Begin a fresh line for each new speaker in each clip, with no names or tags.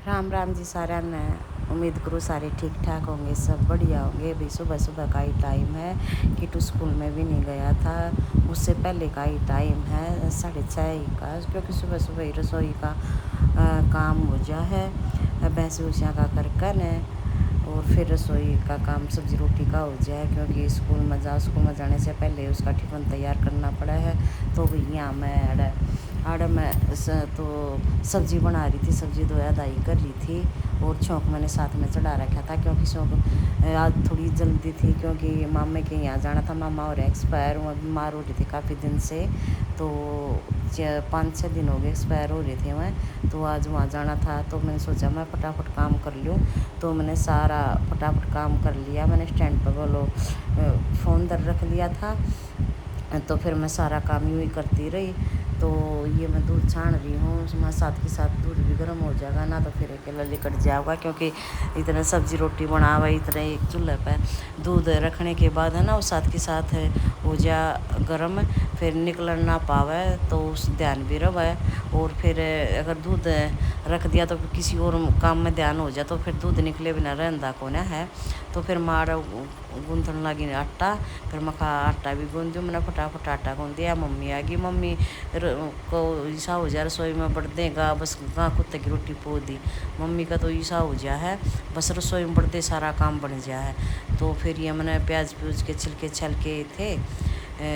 राम राम जी सारा ने। उम्मीद करूँ सारे ठीक ठाक होंगे, सब बढ़िया होंगे। अभी सुबह सुबह का ही टाइम है। किटू स्कूल में भी नहीं गया था, उससे पहले का ही टाइम है 6:30 का, क्योंकि सुबह सुबह ही रसोई का काम हो जा है। भैंस भूसियाँ का करकन है और फिर रसोई का काम सब्जी रोटी का हो जाए, क्योंकि स्कूल में जाने से पहले उसका टिफ़िन तैयार करना पड़ा है। तो भैया मैं आड़ मैं तो सब्ज़ी बना रही थी, सब्ज़ी धोया धाई कर रही थी और छौंक मैंने साथ में चढ़ा रखा था, क्योंकि शौक आज थोड़ी जल्दी थी, क्योंकि मामे के यहाँ जाना था। मामा और एक्सपायर हुआ, बीमार हो रही थी काफ़ी दिन से, तो 5-6 दिन हो गए एक्सपायर हो रहे थे मैं। तो आज वहाँ जाना था, तो मैंने सोचा मैं फटाफट काम कर लूँ। तो मैंने सारा फटाफट काम कर लिया। मैंने स्टैंड पर बोलो फ़ोन दर रख लिया था, तो फिर मैं सारा काम यूँ ही करती रही। तो ये मैं दूध छान रही हूँ, उसमें साथ के साथ दूध भी गर्म हो जाएगा ना, तो फिर अकेला लिकट जाएगा, क्योंकि इतना सब्ज़ी रोटी बना हुआ इतना एक चूल्हे पे दूध रखने के बाद है ना, वो साथ के साथ हो जा गर्म, फिर निकल ना पावे, तो उस ध्यान भी रहे। और फिर अगर दूध रख दिया तो किसी और काम में ध्यान हो जाए, तो फिर दूध निकले बिना रहंदा को ना है। तो फिर मार गूंथन लगी आटा, फिर मैं आटा भी गूंद दूँ। मैंने फटाफट आटा गूंद दिया। मम्मी आ गई, मम्मी को ईसा हो जा रसोई में बढ़ देगा, बस गाँ कुत्ते की रोटी पो दी। मम्मी का तो ईसा हो जा है, बस रसोई में बढ़ते सारा काम बन जा है। तो फिर ये मैंने प्याज प्यूज के छिलके छलके थे,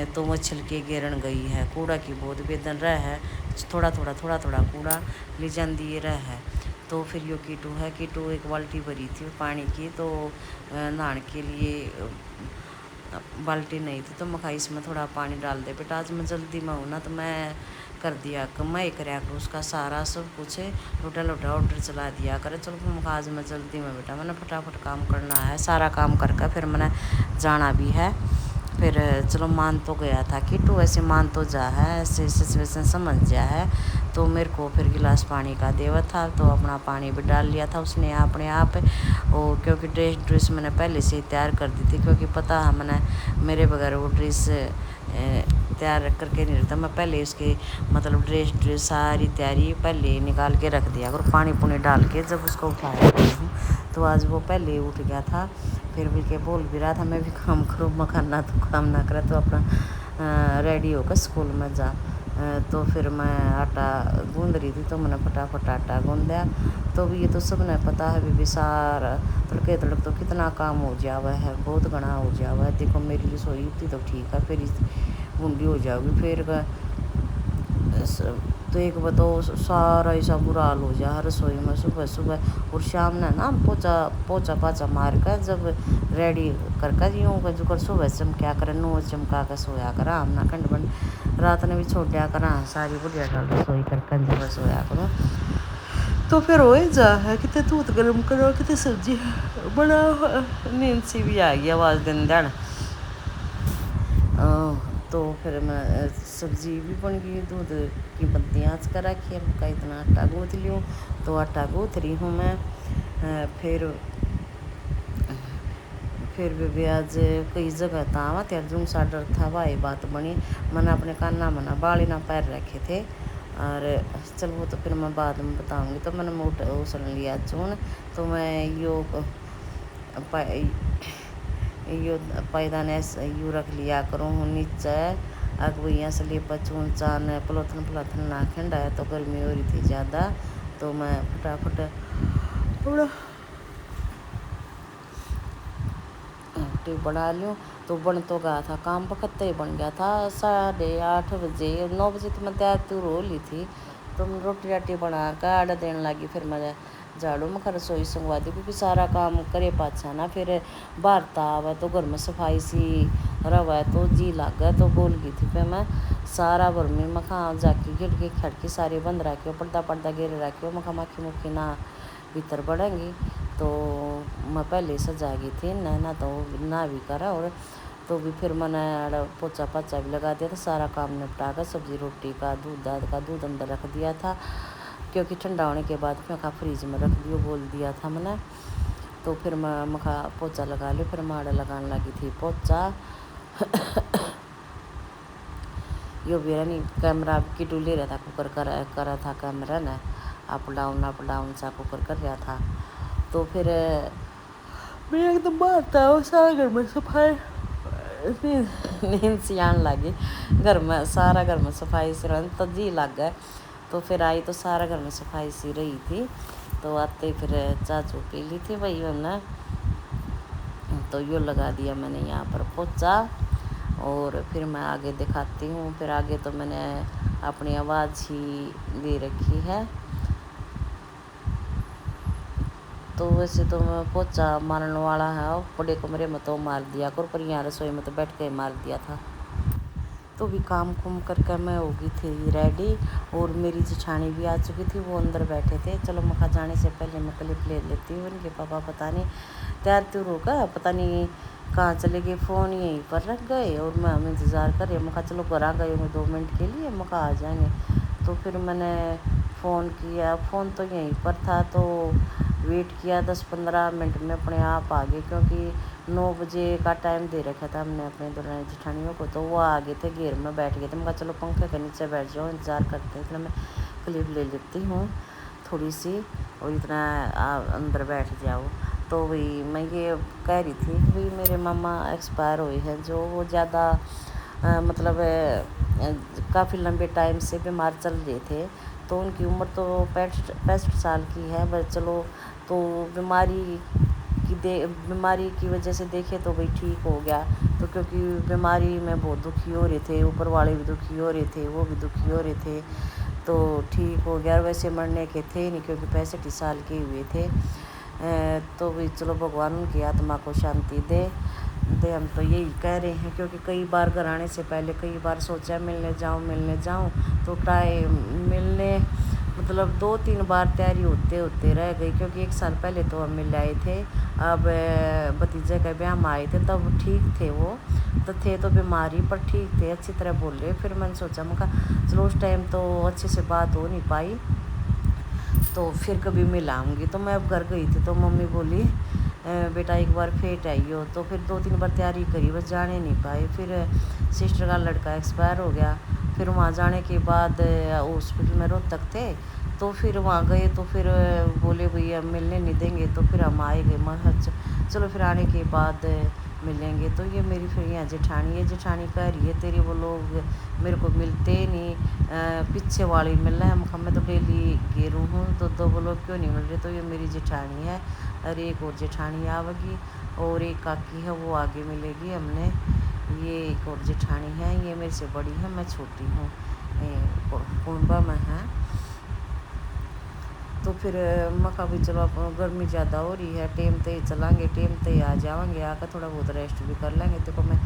तो वो छिलके गिरन गई है। कूड़ा की बहुत बेदन रह है, थोड़ा थोड़ा कूड़ा ले जाती रह है। तो फिर यो कीटू है, कीटू एक बाल्टी भरी थी पानी की, तो नहाने के लिए बाल्टी नहीं थी, तो मैं कहा इसमें थोड़ा पानी डाल दे बेटा, आज मैं जल्दी में हूँ ना, तो मैं कर दिया मैं ही कराया करूँ उसका सारा सब कुछ, लोटा लोटा ऑर्डर चला दिया करे। चलो मैं आज मैं जल्दी में बेटा, मैंने फटाफट काम करना है। सारा काम करके फिर मैंने जाना भी है। फिर चलो मान तो गया था किटू, ऐसे मान तो जा है, ऐसे सिचुएशन समझ जा है। तो मेरे को फिर गिलास पानी का देवा था, तो अपना पानी भी डाल लिया था उसने अपने आप। और क्योंकि ड्रेस मैंने पहले से ही तैयार कर दी थी, क्योंकि पता है मैंने मेरे बगैर वो ड्रेस तैयार करके नहीं रखता। मैं पहले उसके मतलब ड्रेस सारी तैयारी पहले निकाल के रख दिया और पानी पुनी डाल के जब उसको उठाया हूँ, तो आज वो पहले ही उठ गया था। फिर भी के बोल भी रहा था मैं भी काम करूँ, मखाना तो काम ना करे, तो अपना रेडी होकर स्कूल में जा। तो फिर मैं आटा गूंद रही थी, तो मैंने फटाफट आटा गूंद दिया। तो भी ये तो सब ने पता है भी सारा तड़के तड़क तो कितना काम हो जावा है, बहुत घना हो जावा है। देखो मेरी रसोई थी तो ठीक है, फिर बूंदी हो जाओगी फिर तो एक बताओ सारा ऐसा बुरा हाल हो जा रसोई में सुबह सुबह। और शाम ने ना पोचा पाचा मार कर जब रेडी कर यूँ कर जो कर सुबह चमका कर नो चमका कर सोया कर, हम ना खंड बंड रात ने भी छोड़ा कर सारी बुढ़िया डाल रसोई कर जब सोया करो। तो फिर हो जा है कितने दूध गर्म करो, कितने सब्जी बड़ा नींद सी भी आ गई आवाज़ दिन दिन। तो फिर मैं सब्जी भी बन गई, दूध की बत्ती आँच कर रखी है, का इतना आटा गूँथ लूँ। तो आटा गूँथ रही हूँ मैं। फिर भी आज कई जगह था वहाँ त्यार जूँ सा डर था, वही बात बनी। मैंने अपने काना मना बाली ना पैर रखे थे, और चल वो तो फिर मैं बाद में बताऊँगी। तो मैंने उसल लिया चून, तो मैं यो पैदान यू रख लिया करूँ हूँ नीचे। आग भैया से लिए चून चान पलोथन ना खंडा है, तो गर्मी हो रही थी ज़्यादा, तो मैं फटाफट थोड़ा रोटी बना लूँ। तो बन तो गया था, काम पकड़ते ही बन गया था 8:30 बजे, 9 बजे तो मैं तैयार तूर हो ली थी। तो मैं रोटी राटी बना कर आड़ा देने लगी। फिर मैं झाड़ू में रसोई संगवा दी, क्योंकि सारा काम करे पाछा ना, फिर बाहर आवा तो घर में सफाई सी रवा तो जी लग गया। तो बोल गई थी फिर मैं सारा घर में मखा जाके खिड़की खड़की सारी बंद रखी, पर्दा घेरे रखी, मखा मक्खी मुखी ना भीतर बढ़ेंगी। तो मैं पहले सजा गई थी ना तो ना भी करा। और तो भी फिर मैंने पोचा पाचा भी लगा दिया था, सारा काम निपटा कर सब्जी रोटी का दूध अंदर रख दिया था, क्योंकि ठंडा होने के बाद मैं फ्रीज में रख दियो बोल दिया था मैंने। तो फिर मैं मखा पोचा लगा लिया, फिर माड़ा लगाने लगी थी पोचा। यो भी नहीं कैमरा की टूले रहा था, कुकर करा था कैमरा ने, अप डाउन सा कुकर कर रहा था। तो फिर मैं एकदम बाहर था, वो सारा घर में सफाई, नींद सी आने लगी। सारा घर में सफाई से रहा तो जी लग गए। तो फिर आई तो सारा घर में सफाई सी रही थी। तो आते फिर चाचू पी ली थी भाई हमने। तो यो लगा दिया मैंने यहाँ पर पोछा। और फिर मैं आगे दिखाती हूँ। फिर आगे तो मैंने अपनी आवाज़ ही दे रखी है। तो वैसे तो मैं पोछा मारने वाला है, बड़े कमरे में तो मार दिया कर, पर यहाँ रसोई में तो बैठ के मार दिया था। तो भी काम कुम करके मैं हो गई थी रेडी। और मेरी जेठानी भी आ चुकी थी, वो अंदर बैठे थे। चलो मखा जाने से पहले मैं क्लिप ले लेती हूँ। उनके पापा पता नहीं तैयार त्योर होगा, पता नहीं कहाँ चले गए, फ़ोन यहीं पर रख गए। और मैं हमें इंतज़ार कर रही हूँ। मखा चलो घर आ गए होंगे 2 मिनट के लिए, मखा आ जाएंगे। तो फिर मैंने फ़ोन किया, फ़ोन तो यहीं पर था। तो वेट किया 10-15 मिनट में अपने आप आ गए, क्योंकि 9 बजे का टाइम दे रखा था हमने अपने दुल्हन जेठानियों को। तो वो आ गए थे, घेर में बैठ गए थे। मैं कहा चलो पंखे के नीचे बैठ जाओ, इंतज़ार करते हैं। इसलिए मैं क्लिप ले लेती हूँ थोड़ी सी, और इतना अंदर बैठ जाओ। तो वही मैं ये कह रही थी कि मेरे मामा एक्सपायर हुए हैं, जो वो ज़्यादा मतलब काफ़ी लंबे टाइम से बीमार चल रहे थे। तो उनकी उम्र तो 65 साल की है। बस चलो, तो बीमारी की वजह से देखे तो भाई ठीक हो गया। तो क्योंकि बीमारी में बहुत दुखी हो रहे थे, ऊपर वाले भी दुखी हो रहे थे, वो भी दुखी हो रहे थे। तो ठीक हो गया। वैसे मरने के थे नहीं, क्योंकि 65 साल के हुए थे। तो भी चलो भगवान उनकी आत्मा को शांति दे। हम तो यही कह रहे हैं, क्योंकि कई बार घर आने से पहले कई बार सोचा मिलने जाऊं, तो टाइम मिलने मतलब 2-3 बार तैयारी होते होते रह गई। क्योंकि 1 साल पहले तो हम मिल आए थे। अब भतीजे का ब्याह हम आए थे, तब ठीक थे वो, तो थे तो बीमारी पर ठीक थे, अच्छी तरह बोले। फिर मैंने सोचा, मैं कहा चलो उस टाइम तो अच्छे से बात हो नहीं पाई, तो फिर कभी मिलाऊंगी। तो मैं अब घर गई थी, तो मम्मी बोली बेटा एक बार फेट आई हो। तो फिर 2-3 बार तैयारी करी, बस जाने नहीं पाए। फिर सिस्टर का लड़का एक्सपायर हो गया। फिर वहाँ जाने के बाद हॉस्पिटल में रोहतक थे। तो फिर वहाँ गए, तो फिर बोले भैया मिलने नहीं देंगे। तो फिर हम आए गए। मैं चलो फिर आने के बाद मिलेंगे। तो ये मेरी फिर यहाँ जेठानी है। जेठानी कह रही है तेरी वो लोग मेरे को मिलते नहीं, पीछे वाले मिल रहे हैं। मैं तो डेली गेरू हूँ, तो वो लोग क्यों नहीं मिल रहे। तो ये मेरी जेठानी है। और एक और जेठानी आवेगी, और एक काकी है, वो आगे मिलेगी हमने। ये एक और जेठानी है, ये मेरे से बड़ी है, मैं छोटी हूँ, कुंबा में है। तो फिर मखा भी चलो अब गर्मी ज़्यादा हो रही है, टेम ते ही चलाएँगे, टेम ते ही आ जाएंगे, आकर थोड़ा बहुत रेस्ट भी कर लेंगे। देखो मैं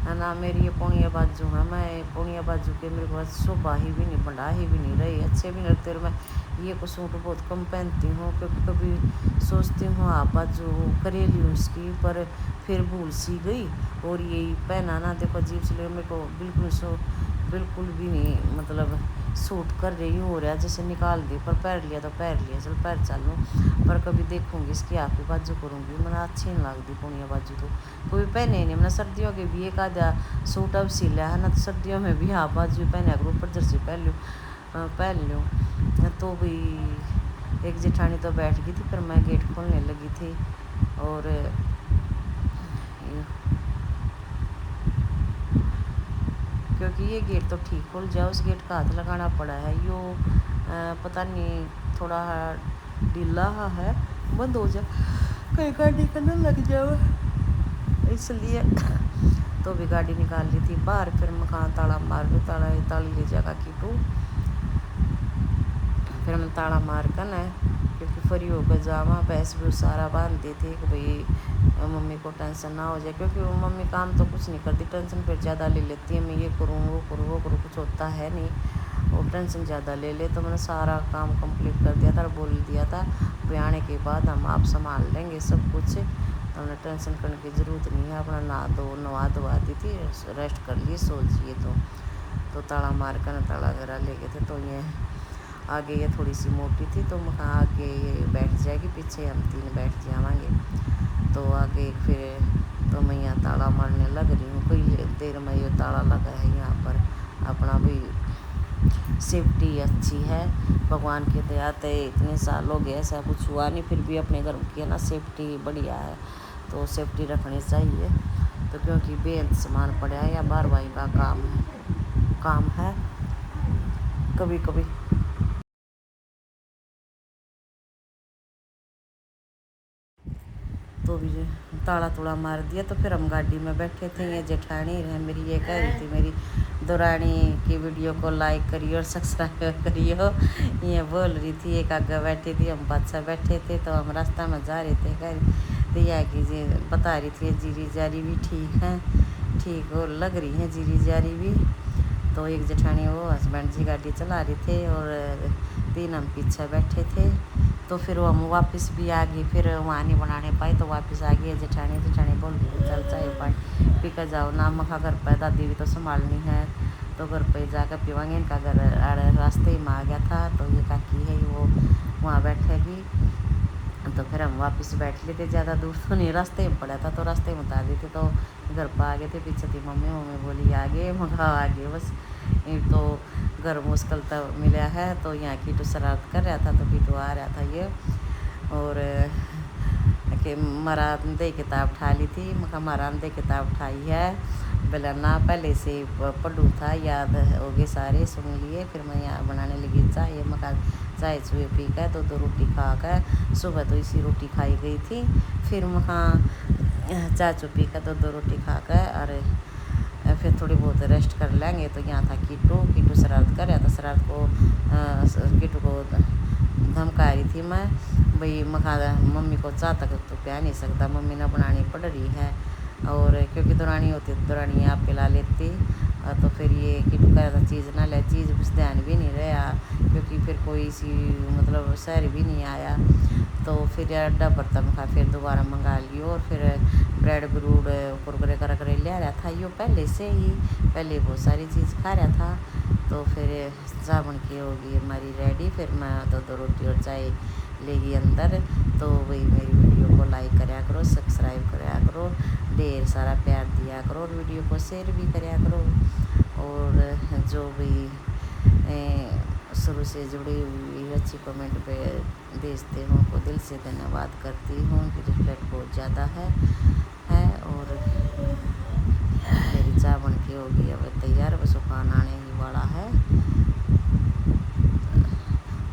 है ना, मेरी ये पौनिया बाजू है, मैं पौनिया बाजू के मेरे पास शोभा ही भी नहीं, बड़ा ही भी नहीं रही, अच्छे भी नहीं लगते। और मैं ये को सूट बहुत कम पहनती हूँ, क्योंकि कभी सोचती हूँ आप बाजू करेली हूँ इसकी, पर फिर भूल सी गई। और यही पहना ना, देखो अजीब से मेरे को बिल्कुल भी नहीं मतलब सूट कर रही हो रहा है, जैसे निकाल दी, पर पैर लिया तो पैर लिया, चल पैर चलूँ। पर कभी देखूँगी इसकी आप ही बाजू करूँगी, मैंने अच्छी नहीं लगती पुनिया बाजू। तो कभी पहने नहीं मैंने, सर्दियों के भी एक आधा सूट अब सिला है ना, तो सर्दियों में भी आप बाजू पहने अगर ऊपर जर्सी पहन लूँ। तो भी एक जेठानी तो बैठ गई थी, फिर मैं गेट खोलने लगी थी। और क्योंकि ये गेट तो ठीक खुल जाए, उस गेट का हाथ लगाना पड़ा है। यो पता नहीं थोड़ा ढीला है, बंद हो जाए, कहीं गाड़ी का ना लग जाए, इसलिए। तो भी गाड़ी निकाल ली थी बाहर। फिर मैं कहाँ ताला मार लूँ, ताली ले जाएगा कीटू। फिर मैं ताला मार कर ना, क्योंकि फ्री होकर जावा, भैंस भी सारा बांध दी थी कि भाई मम्मी को टेंशन ना हो जाए। क्योंकि वो मम्मी काम तो कुछ नहीं करती, टेंशन फिर ज़्यादा ले लेती है, मैं ये करूँ वो करूँ, कुछ होता है नहीं, और टेंशन ज़्यादा ले ले। तो मैंने सारा काम कंप्लीट कर दिया था और बोल दिया था भाई आने के बाद हम आप संभाल लेंगे सब कुछ, तो हमने टेंशन करने की ज़रूरत नहीं है। अपना नहा धोवा दी थी, रेस्ट कर लिए, सो जिए। तो ताला मार कर ताला वगैरह ले गए थे। तो ये आगे ये थोड़ी सी मोटी थी, तो मैं आगे ये बैठ जाएगी, पीछे हम 3 बैठ जाएंगे। तो आगे फिर तो मैं यहाँ ताला मारने लग रही हूँ, कोई देर में ये ताला लगा है यहाँ पर अपना भी सेफ्टी अच्छी है, भगवान की दया से इतने साल हो गए ऐसा कुछ हुआ नहीं, फिर भी अपने घर की है ना सेफ्टी बढ़िया है, तो सेफ्टी रखनी चाहिए। तो क्योंकि बेहद सामान पड़ा है या बार भाई का काम है कभी कभी। तो भी ताला तूड़ा मार दिया, तो फिर हम गाड़ी में बैठे थे। ये जेठानी है मेरी, ये कह रही थी मेरी दौरानी की वीडियो को लाइक करियो और सब्सक्राइब करियो, ये बोल रही थी। एक आगे बैठी थी, हम पाछा बैठे थे, तो हम रास्ता में जा रहे थे। कह दिया कि जी बता रही थी जीरी जारी भी ठीक है, ठीक हो लग रही है जीरी जारी भी। तो एक जेठानी वो हस्बैंड जी गाड़ी चला रहे थे और 3 हम पीछे बैठे थे। तो फिर हम वापस भी आ गए, फिर वहाँ नहीं बनाने पाए तो वापस आ गए। जेठानी बोल रही चल चाय पानी पी कर जाओ ना, मखा घर पर दादी भी तो संभालनी है, तो घर पर जाकर पीवाएंगे। इनका घर रास्ते में आ गया था, तो ये काकी है वो वहाँ बैठेगी। तो फिर हम वापस बैठ लेते, ज़्यादा दूर तो नहीं, रास्ते में पड़ा था तो रास्ते में उतार देते। तो घर पर आ गए थे, पीछे थी मम्मी बोली आगे मखा आगे बस। तो घर मुश्किल तो मिला है, तो यहाँ कीटू शरारत कर रहा था, तो कीटू आ रहा था ये, और कि मरा दे किताब उठा ली थी। मखा मारा दे किताब उठाई है, बोला ना पहले से पढ़ू था, याद हो गए सारे सुन लिए। फिर मैं यहाँ बनाने लगी चाय। मखा चाय चुए पी कर दो रोटी खा कर, सुबह तो इसी रोटी खाई गई थी। फिर मखा चाय चू पी कर दो रोटी खा कर, और फिर थोड़ी बहुत रेस्ट कर लेंगे। तो यहाँ था कीटू शरारत कर रहा था। शरारत को कीटू को धमका रही थी मैं, भाई मखा मम्मी को चाह तक तो प्या नहीं सकता, मम्मी ने बनानी पड़ रही है। और क्योंकि दौरानी होती तो दौरानी आप पिला लेती, तो फिर ये कीटू कह रहा था चीज़ ना ले, चीज़ कुछ ध्यान भी नहीं रहा, क्योंकि फिर कोई सी मतलब शहर भी नहीं आया। तो फिर अड्डा बर्तन खा, फिर दोबारा मंगा लियो, और फिर ब्रेड ब्रूड कुरकुरे कर ले रहा था यो पहले से ही, पहले बहुत सारी चीज़ खा रहा था। तो फिर साबुन की होगी हमारी रेडी। फिर मैं दो रोटी और चाय लेगी अंदर। तो वही मेरी वीडियो को लाइक कराया करो, सब्सक्राइब कराया करो, ढेर सारा प्यार दिया करो, और वीडियो को शेयर भी कराया करो। और जो भी शुरू से जुड़ी हुई अच्छी कमेंट पे भेजते हो उनको दिल से धन्यवाद करती हूँ, उनकी रिस्पेक्ट बहुत ज़्यादा है। और मेरी चाय बन के होगी अब तैयार, बस खाना आने ही वाला है।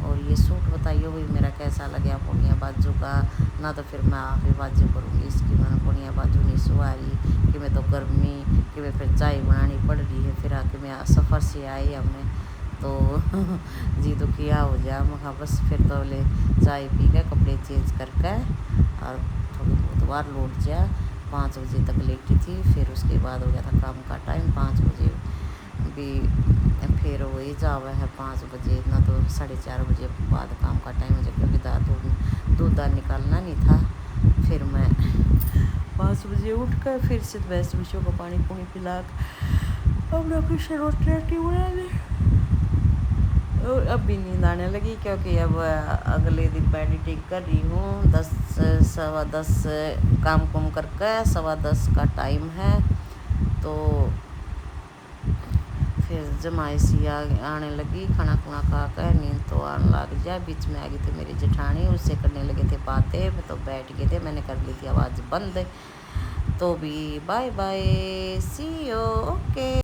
और ये सूट बताइए भाई मेरा कैसा लगा पुनिया बाजू का, ना तो फिर मैं आगे बाजू करूँगी इसकी। मैंने पुनिया बाजू नहीं सुवारी कि मैं तो गर्मी कि मैं फिर चाय बनानी पड़ रही है। फिर आके मैं सफ़र से आई हमने, तो जी तो किया हो जा मखा बस। फिर तो ले चाय पी के कपड़े चेंज करके और थोड़ी बहुत बार लौट जा। 5 बजे तक लेटी थी, फिर उसके बाद हो गया था काम का टाइम 5 बजे भी, फिर वही जावा है 5 बजे ना तो 4:30 बजे बाद काम का टाइम हो जाए, क्योंकि दूध निकालना नहीं था। फिर मैं 5 बजे उठ कर फिर से भैंस बिशों को पानी पूनी पिला अपना फिर से रोटी बना ली। और अब भी नींद आने लगी, क्योंकि अब अगले दिन मैं एडिटिंग कर रही हूँ। 10 काम कुम करके 10:15 का टाइम है। तो फिर जमाइशी आने लगी, खाना खुना खा कर नींद तो आने लग जाए। बीच में आ गई थी मेरी जेठानी, उससे करने लगे थे बातें, तो बैठ गए थे, मैंने कर ली थी आवाज़ बंद। तो भी bye bye, see you, okay.